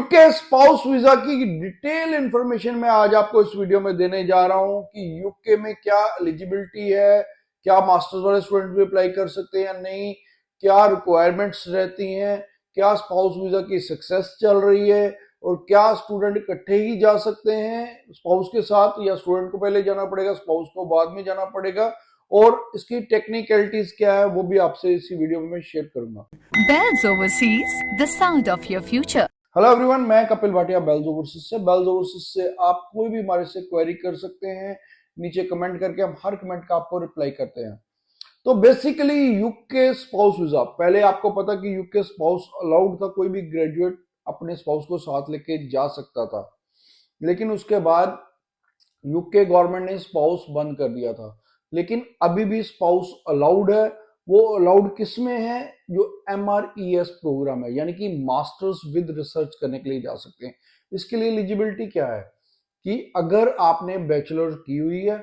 UK spouse visa की detail information मैं आज आपको इस वीडियो में देने जा रहा हूं कि यूके में क्या एलिजिबिलिटी है, क्या मास्टर्स वाले स्टूडेंट भी अप्लाई कर सकते हैं या नहीं, क्या रिक्वायरमेंट्स रहती हैं, क्या स्पाउस वीजा की सक्सेस चल रही है और क्या स्टूडेंट इकट्ठे ही जा सकते हैं स्पाउस के साथ या स्टूडेंट को पहले जाना पड़ेगा, स्पाउस को बाद में जाना पड़ेगा, और इसकी टेक्निकलिटीज क्या है वो भी आपसे इसी वीडियो में मैं शेयर करूंगा। Bells Overseas, the sound of your future. Hello everyone, मैं कपिल भाटिया बेल्स ओवरसीज से। बेल्स ओवरसीज से आप कोई भी हमारे से क्वेरी कर सकते हैं, नीचे कमेंट करके हम हर कमेंट का आपको रिप्लाई करते हैं। तो बेसिकली यूके स्पाउस वीजा, पहले आपको पता कि यूके स्पाउस अलाउड था, कोई भी ग्रेजुएट अपने स्पाउस को साथ लेके जा सकता था, लेकिन उसके बाद यूके गवर्नमेंट ने स्पाउस बंद कर दिया था। लेकिन अभी भी स्पाउस अलाउड है। वो अलाउड किस में है? जो MRES प्रोग्राम है, यानी कि मास्टर्स विद रिसर्च करने के लिए जा सकते हैं। इसके लिए एलिजिबिलिटी क्या है कि अगर आपने बैचलर की हुई है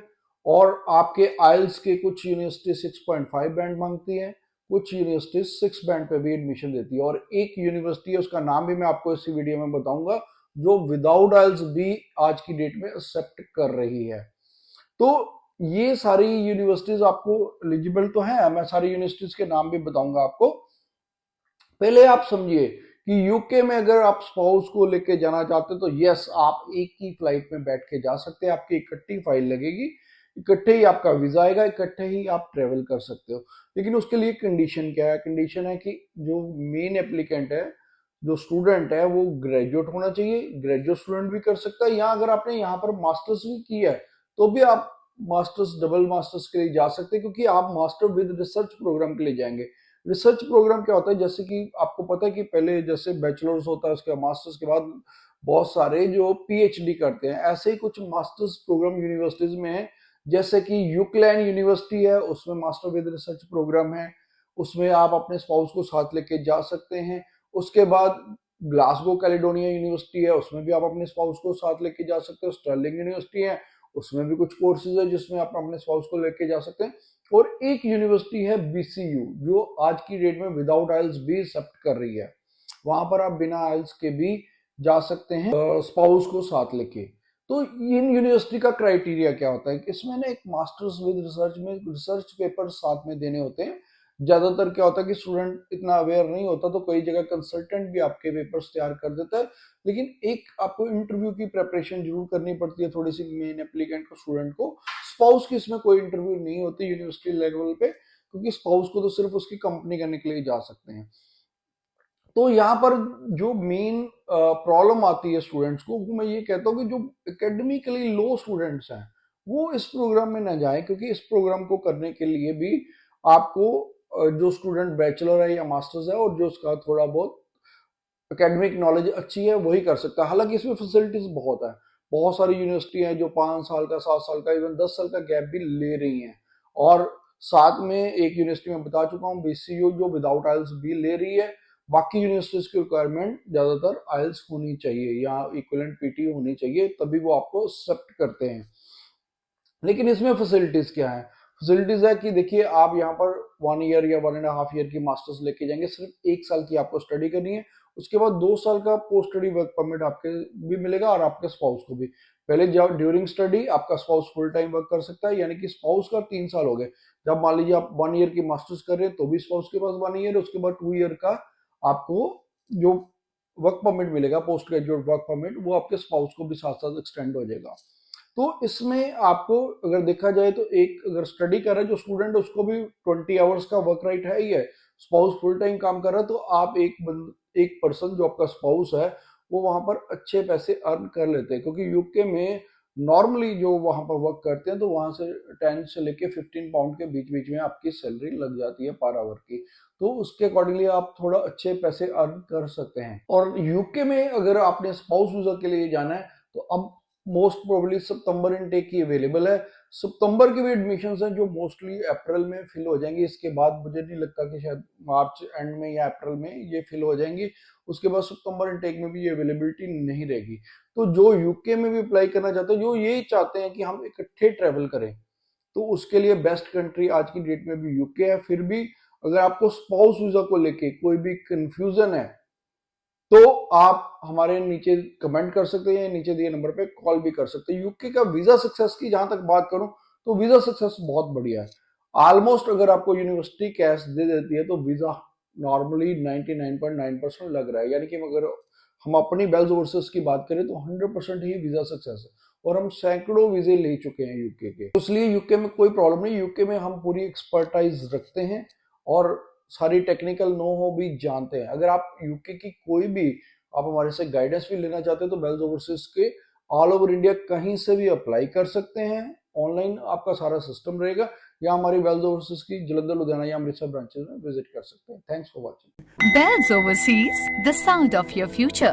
और आपके आइल्स के कुछ यूनिवर्सिटी 6.5 बैंड मांगती है, कुछ यूनिवर्सिटी 6 बैंड पे भी एडमिशन देती है, और एक यूनिवर्सिटी है उसका नाम भी मैं आपको इसी वीडियो में बताऊंगा जो विदाउट आइल्स भी आज की डेट में एक्सेप्ट कर रही है। तो ये सारी यूनिवर्सिटीज आपको एलिजिबल तो है, मैं सारी यूनिवर्सिटीज के नाम भी बताऊंगा आपको। पहले आप समझिए कि यूके में अगर आप स्पाउस को लेके जाना चाहते हो तो यस, आप एक ही फ्लाइट में बैठ के जा सकते हैं, आपकी इकट्ठी फाइल लगेगी, इकट्ठे ही आपका वीजा आएगा, इकट्ठे ही आप ट्रेवल कर सकते हो। लेकिन उसके लिए कंडीशन क्या है? कंडीशन है कि जो मेन एप्लीकेंट है, जो स्टूडेंट है, वो ग्रेजुएट होना चाहिए। ग्रेजुएट स्टूडेंट भी कर सकता है, या अगर आपने यहाँ पर मास्टर्स भी किया है तो भी आप मास्टर्स, डबल मास्टर्स के लिए जा सकते हैं, क्योंकि आप मास्टर विद रिसर्च प्रोग्राम के लिए जाएंगे। रिसर्च प्रोग्राम क्या होता है? जैसे कि आपको पता है कि पहले जैसे बैचलर्स होता है, उसके मास्टर्स के बाद बहुत सारे जो PhD करते हैं, ऐसे ही कुछ मास्टर्स प्रोग्राम यूनिवर्सिटीज में है। जैसे कि यूक्लैन यूनिवर्सिटी है, उसमें मास्टर विद रिसर्च प्रोग्राम है, उसमें आप अपने स्पाउस को साथ लेके जा सकते हैं। उसके बाद ग्लासगो कैलिडोनिया यूनिवर्सिटी है, उसमें भी आप अपने स्पाउस को साथ लेके जा सकते हो। स्टर्लिंग यूनिवर्सिटी है, उसमें भी कुछ कोर्सेज है जिसमें आप अपने स्पाउस को लेके जा सकते हैं। और एक यूनिवर्सिटी है BCU, जो आज की डेट में विदाउट आइल्स भी एक्सेप्ट कर रही है। वहां पर आप बिना आइल्स के भी जा सकते हैं स्पाउस को साथ लेके। तो इन यूनिवर्सिटी का क्राइटेरिया क्या होता है कि इसमें ना एक मास्टर्स विद रिसर्च में रिसर्च पेपर साथ में देने होते हैं। ज्यादातर क्या होता है कि स्टूडेंट इतना अवेयर नहीं होता, तो कई जगह कंसल्टेंट भी आपके पेपर्स तैयार कर देता है। लेकिन एक आपको इंटरव्यू की प्रेपरेशन जरूर करनी पड़ती है थोड़ी सी, मेन एप्लीकेंट को, स्टूडेंट को। स्पाउस की इसमें कोई इंटरव्यू नहीं होती यूनिवर्सिटी लेवल पे, क्योंकि स्पाउस को तो सिर्फ उसकी कंपनी करने के लिए जा सकते हैं। तो यहाँ पर जो मेन प्रॉब्लम आती है स्टूडेंट्स को, वो मैं ये कहता हूँ कि जो एकेडमिकली लो स्टूडेंट्स हैं वो इस प्रोग्राम में ना जाए, क्योंकि इस प्रोग्राम को करने के लिए भी आपको जो स्टूडेंट बैचलर है या मास्टर्स है और जो उसका थोड़ा बहुत एकेडमिक नॉलेज अच्छी है वही कर सकता है। हालांकि इसमें फैसिलिटीज बहुत है, बहुत सारी यूनिवर्सिटी हैं जो 5 साल का, 7 साल का, इवन 10 साल का गैप भी ले रही हैं। और साथ में एक यूनिवर्सिटी में बता चुका हूँ, BCU, जो विदाउट आइल्स भी ले रही है। बाकी यूनिवर्सिटीज की रिक्वायरमेंट ज्यादातर आइल्स होनी चाहिए या इक्विवेलेंट PT होनी चाहिए, तभी वो आपको एक्सेप्ट करते हैं। लेकिन इसमें फैसिलिटीज क्या है? फैसिलिटीज है कि देखिए, आप यहाँ पर 1 ईयर या 1.5 ईयर की मास्टर्स लेके जाएंगे, सिर्फ 1 साल की आपको स्टडी करनी है। उसके बाद 2 साल का पोस्ट स्टडी वर्क परमिट आपके भी मिलेगा और आपके स्पाउस को भी। पहले जब ड्यूरिंग स्टडी आपका स्पाउस फुल टाइम वर्क कर सकता है, यानी कि स्पाउस का 3 साल हो गए। जब मान लीजिए आप 1 ईयर की मास्टर्स कर रहे हैं तो भी स्पाउस के पास 1 ईयर, उसके बाद 2 ईयर का आपको जो वर्क परमिट मिलेगा, पोस्ट ग्रेजुएट वर्क परमिट, वो आपके स्पाउस को भी साथ साथ एक्सटेंड हो जाएगा। तो इसमें आपको अगर देखा जाए तो एक अगर स्टडी कर रहा है जो स्टूडेंट, उसको भी 20 आवर्स का वर्क राइट है ही है। स्पाउस फुल टाइम काम कर रहा है तो आप एक पर्सन जो आपका स्पाउस है वो वहां पर अच्छे पैसे अर्न कर लेते हैं, क्योंकि यूके में नॉर्मली जो वहां पर वर्क करते हैं तो वहां से 10 से लेके 15 पाउंड के बीच बीच में आपकी सैलरी लग जाती है पर आवर की। तो उसके अकॉर्डिंगली आप थोड़ा अच्छे पैसे अर्न कर सकते हैं। और यूके में अगर आपने स्पाउस वीजा के लिए जाना है तो अब मोस्ट प्रोबेबली सितंबर इनटेक की अवेलेबल है। सितंबर के भी एडमिशन हैं जो मोस्टली अप्रैल में फिल हो जाएंगे। इसके बाद मुझे नहीं लगता कि शायद मार्च एंड में या अप्रैल में ये फिल हो जाएंगी। उसके बाद सितंबर इनटेक में भी ये अवेलेबिलिटी नहीं रहेगी। तो जो यूके में भी अप्लाई करना चाहते हैं, जो ये चाहते हैं कि हम इकट्ठे ट्रेवल करें, तो उसके लिए बेस्ट कंट्री आज की डेट में भी यूके है। फिर भी अगर आपको स्पाउस वीजा को लेके कोई भी कंफ्यूजन है तो आप हमारे नीचे कमेंट कर सकते हैं, नीचे दिए नंबर पे कॉल भी कर सकते हैं। यूके का वीजा सक्सेस की जहां तक बात करूं तो वीजा सक्सेस बहुत बढ़िया है। ऑलमोस्ट अगर आपको यूनिवर्सिटी कैश दे देती है तो वीजा नॉर्मली 99.9% लग रहा है, यानी कि अगर हम अपनी बेल्स ओवरसीज की बात करें तो 100% ही वीजा सक्सेस है, और हम सैकड़ों वीजे ले चुके हैं यूके के। तो इसलिए यूके में कोई प्रॉब्लम नहीं, यूके में हम पूरी एक्सपर्टाइज रखते हैं और सारी टेक्निकल नो हो भी जानते हैं। अगर आप यूके की कोई भी आप हमारे से गाइडेंस भी लेना चाहते हैं तो बेल्स ओवरसीज के ऑल ओवर इंडिया कहीं से भी अप्लाई कर सकते हैं। ऑनलाइन आपका सारा सिस्टम रहेगा, या हमारी बेल्स ओवरसीज की जलंधर, लुधियाना या अमृतसर ब्रांचेस में विजिट कर सकते हैं। Thanks for watching. Bells Overseas, the sound of your future.